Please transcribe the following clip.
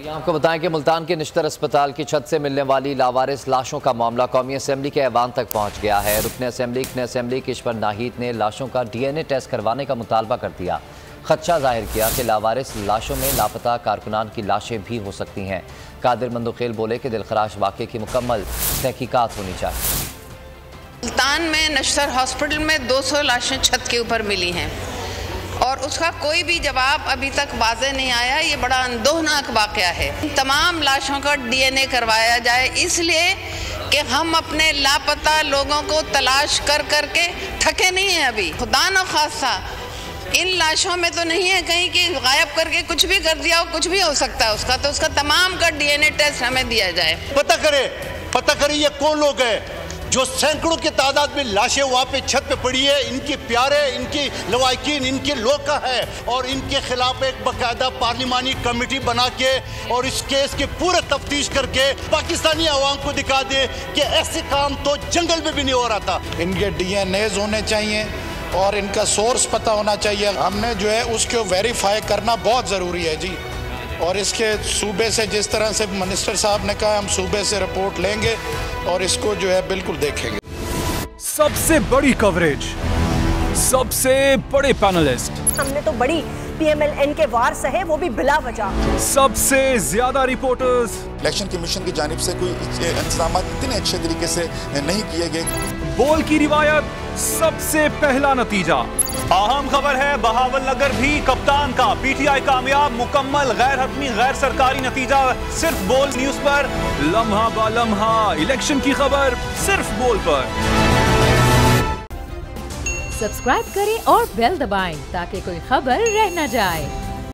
यहाँ आपको बताएं कि मुल्तान के निश्तर अस्पताल की छत से मिलने वाली लावारिस लाशों का मामला कौमी असम्बली के ऐवान तक पहुँच गया है। रुकन असम्बली किश्वर नाहिद ने लाशों का DNA टेस्ट करवाने का मुतालबा कर दिया। खदशा जाहिर किया कि लावारिस लाशों में लापता कारकुनान की लाशें भी हो सकती हैं। कादिर मंदुखेल बोले कि दिलखराश वाक़े की मुकम्मल तहकीकात होनी चाहिए। मुल्तान में नश्तर हॉस्पिटल में 200 लाशें छत के ऊपर मिली हैं और उसका कोई भी जवाब अभी तक वाज़े नहीं आया। ये बड़ा अंदोहनाक वाक़या है। तमाम लाशों का DNA करवाया जाए, इसलिए कि हम अपने लापता लोगों को तलाश कर करके थके नहीं हैं। अभी खुदा न खास्ता इन लाशों में तो नहीं है कहीं कि गायब करके कुछ भी कर दिया हो, कुछ भी हो सकता है उसका, तो उसका तमाम का DNA टेस्ट हमें दिया जाए। पता करे ये कौन लोग हैं जो सैकड़ों की तादाद में लाशें वहाँ पे छत पे पड़ी है। इनके प्यारे, इनकी लवाकिन, इनके लोग का है और इनके खिलाफ एक बाकायदा पार्लिमानी कमेटी बना के और इस केस के पूरे तफ्तीश करके पाकिस्तानी अवाम को दिखा दे कि ऐसे काम तो जंगल में भी नहीं हो रहा था। इनके DNAs होने चाहिए और इनका सोर्स पता होना चाहिए। हमने जो है उसको वेरीफाई करना बहुत ज़रूरी है जी। और इसके सूबे से जिस तरह से मिनिस्टर साहब ने कहा, हम सूबे से रिपोर्ट लेंगे और इसको जो है बिल्कुल देखेंगे। सबसे बड़ी कवरेज, सबसे बड़े पैनलिस्ट, हमने तो बड़ी PMLN के वार सहे, वो भी बिला वजह। सबसे ज्यादा रिपोर्टर्स। इलेक्शन कमीशन की जानिब से कोई इंतजाम इतने अच्छे तरीके से नहीं किए गए। बोल की रिवायत, सबसे पहला नतीजा। अहम खबर है बहावल नगर भी कप्तान का PTI कामयाब, मुकम्मल गैर हतमी गैर सरकारी नतीजा सिर्फ बोल न्यूज पर। लम्हा बा लम्हा इलेक्शन की खबर सिर्फ बोल पर। सब्सक्राइब करें और बेल दबाएं ताकि कोई खबर रह न जाए।